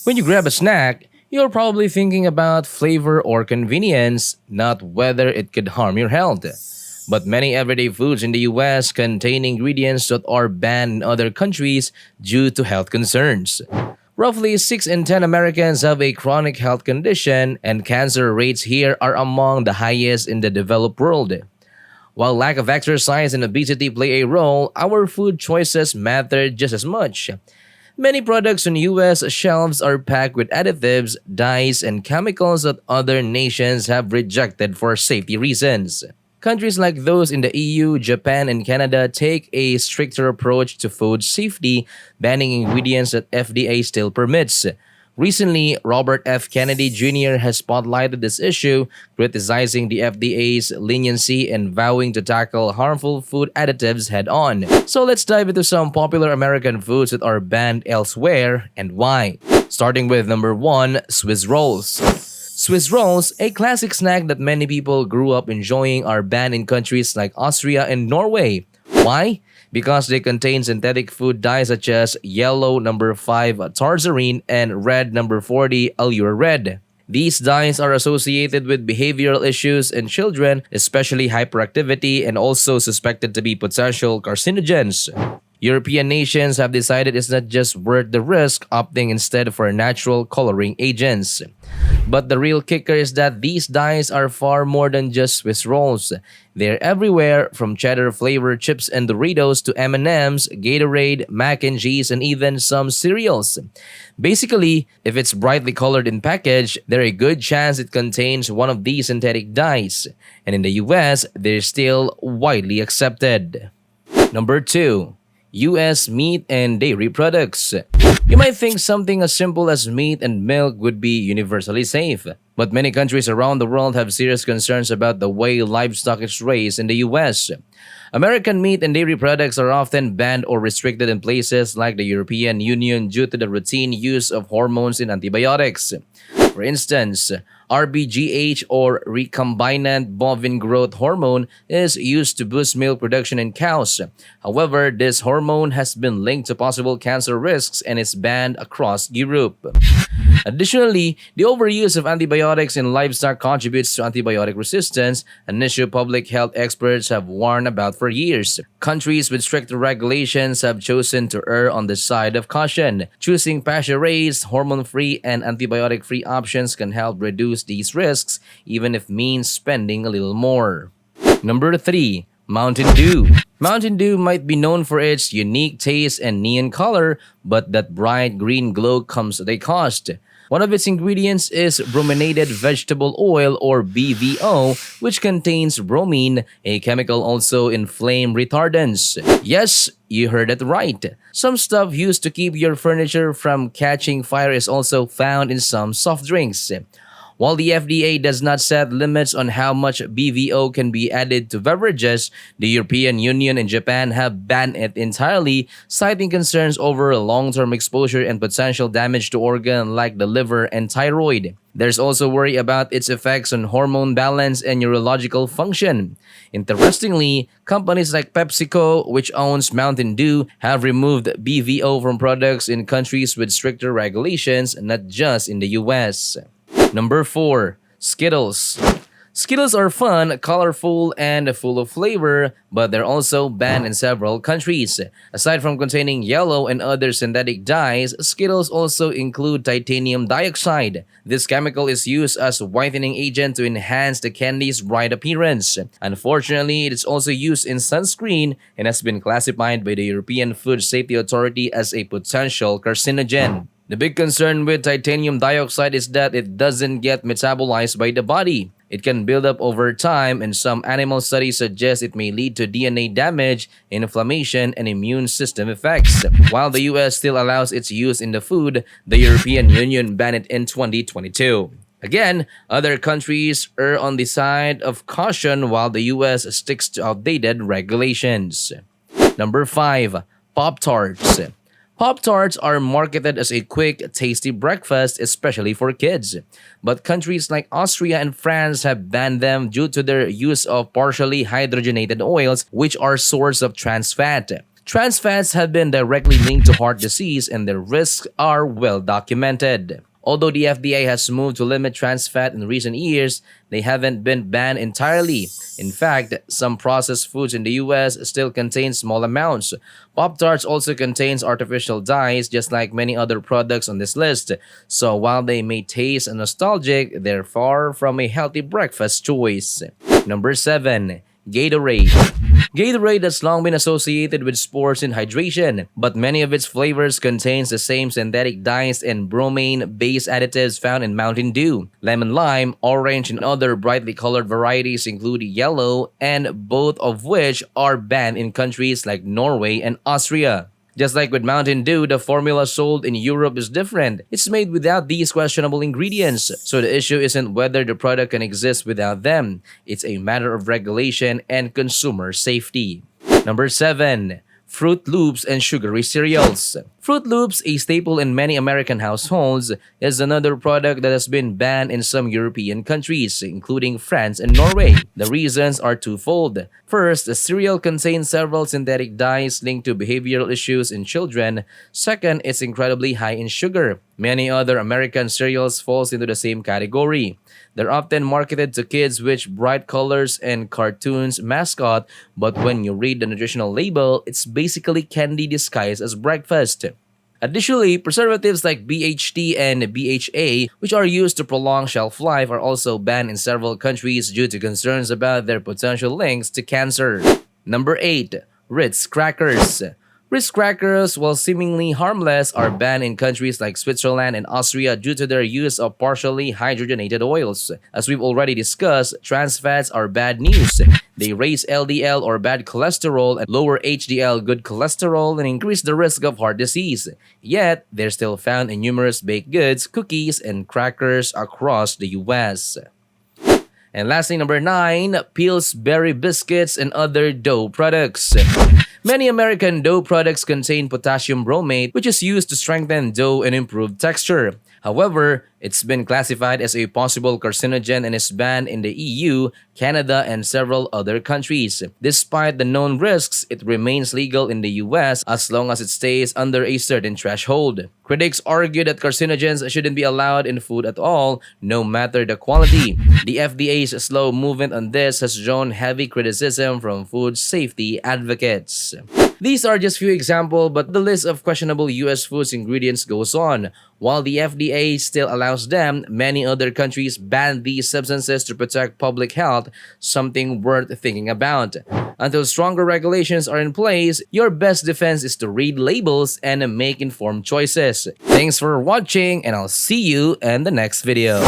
When you grab a snack, you're probably thinking about flavor or convenience, not whether it could harm your health. But many everyday foods in the US contain ingredients that are banned in other countries due to health concerns. Roughly 6 in 10 Americans have a chronic health condition, and cancer rates here are among the highest in the developed world. While lack of exercise and obesity play a role, our food choices matter just as much. Many products on US shelves are packed with additives, dyes, and chemicals that other nations have rejected for safety reasons. Countries like those in the EU, Japan, and Canada take a stricter approach to food safety, banning ingredients that FDA still permits. Recently, Robert F. Kennedy Jr. has spotlighted this issue, criticizing the FDA's leniency and vowing to tackle harmful food additives head on. So let's dive into some popular American foods that are banned elsewhere and why. Starting with number 1, Swiss rolls. Swiss rolls, a classic snack that many people grew up enjoying, are banned in countries like Austria and Norway. Why? Because they contain synthetic food dyes such as yellow number 5 tarzarin and red number 40 allure red. These dyes are associated with behavioral issues in children, especially hyperactivity, and also suspected to be potential carcinogens. European nations have decided it's not just worth the risk, opting instead for natural coloring agents. But the real kicker is that these dyes are far more than just Swiss rolls. They're everywhere, from cheddar flavored chips and Doritos to M&Ms, Gatorade, mac and cheese, and even some cereals. Basically, if it's brightly colored in package, there's a good chance it contains one of these synthetic dyes. And in the US, they're still widely accepted. Number 2. US meat and dairy products. You might think something as simple as meat and milk would be universally safe, but many countries around the world have serious concerns about the way livestock is raised in the US. American meat and dairy products are often banned or restricted in places like the European Union due to the routine use of hormones and antibiotics. For instance, RBGH or recombinant bovine growth hormone is used to boost milk production in cows. However, this hormone has been linked to possible cancer risks and is banned across Europe. Additionally, the overuse of antibiotics in livestock contributes to antibiotic resistance, an issue public health experts have warned about for years. Countries with stricter regulations have chosen to err on the side of caution. Choosing pasture-raised, hormone-free, and antibiotic-free options can help reduce these risks, even if means spending a little more. Number 3. Mountain Dew. Mountain Dew might be known for its unique taste and neon color, but that bright green glow comes at a cost. One of its ingredients is brominated vegetable oil or BVO, which contains bromine, a chemical also in flame retardants. Yes, you heard it right. Some stuff used to keep your furniture from catching fire is also found in some soft drinks. While the FDA does not set limits on how much BVO can be added to beverages, the European Union and Japan have banned it entirely, citing concerns over long-term exposure and potential damage to organs like the liver and thyroid. There's also worry about its effects on hormone balance and neurological function. Interestingly, companies like PepsiCo, which owns Mountain Dew, have removed BVO from products in countries with stricter regulations, not just in the US. Number 4. Skittles. Skittles are fun, colorful, and full of flavor, but they're also banned in several countries. Aside from containing yellow and other synthetic dyes, Skittles also include titanium dioxide. This chemical is used as a whitening agent to enhance the candy's bright appearance. Unfortunately, it is also used in sunscreen and has been classified by the European Food Safety Authority as a potential carcinogen. The big concern with titanium dioxide is that it doesn't get metabolized by the body. It can build up over time, and some animal studies suggest it may lead to DNA damage, inflammation, and immune system effects. While the US still allows its use in the food, the European Union banned it in 2022. Again, other countries err on the side of caution while the US sticks to outdated regulations. Number 5. Pop-Tarts. Pop-Tarts are marketed as a quick, tasty breakfast, especially for kids. But countries like Austria and France have banned them due to their use of partially hydrogenated oils, which are source of trans fat. Trans fats have been directly linked to heart disease and their risks are well documented. Although the FDA has moved to limit trans fat in recent years, they haven't been banned entirely. In fact, some processed foods in the US still contain small amounts. Pop-Tarts also contains artificial dyes just like many other products on this list. So while they may taste nostalgic, they're far from a healthy breakfast choice. Number 7. Gatorade. Gatorade has long been associated with sports and hydration, but many of its flavors contains the same synthetic dyes and bromine-based additives found in Mountain Dew. Lemon lime, orange, and other brightly colored varieties include yellow, and both of which are banned in countries like Norway and Austria. Just like with Mountain Dew, the formula sold in Europe is different. It's made without these questionable ingredients. So the issue isn't whether the product can exist without them. It's a matter of regulation and consumer safety. Number 7. Fruit Loops and sugary cereals. Fruit Loops, a staple in many American households, is another product that has been banned in some European countries, including France and Norway. The reasons are twofold. First, the cereal contains several synthetic dyes linked to behavioral issues in children. Second, it's incredibly high in sugar. Many other American cereals falls into the same category. They're often marketed to kids with bright colors and cartoons mascot, but when you read the nutritional label, it's basically candy disguised as breakfast. Additionally, preservatives like BHT and BHA, which are used to prolong shelf life, are also banned in several countries due to concerns about their potential links to cancer. Number 8. Ritz crackers. Ritz crackers, while seemingly harmless, are banned in countries like Switzerland and Austria due to their use of partially hydrogenated oils. As we've already discussed, trans fats are bad news. They raise LDL or bad cholesterol and lower HDL good cholesterol and increase the risk of heart disease. Yet, they're still found in numerous baked goods, cookies, and crackers across the US. And lastly, number 9, Pillsbury biscuits and other dough products. Many American dough products contain potassium bromate, which is used to strengthen dough and improve texture. However, it's been classified as a possible carcinogen and is banned in the EU, Canada, and several other countries. Despite the known risks, it remains legal in the US as long as it stays under a certain threshold. Critics argue that carcinogens shouldn't be allowed in food at all, no matter the quality. The FDA's slow movement on this has drawn heavy criticism from food safety advocates. These are just few examples, but the list of questionable US foods ingredients goes on. While the FDA still allows them, many other countries ban these substances to protect public health, something worth thinking about. Until stronger regulations are in place, your best defense is to read labels and make informed choices. Thanks for watching, and I'll see you in the next video.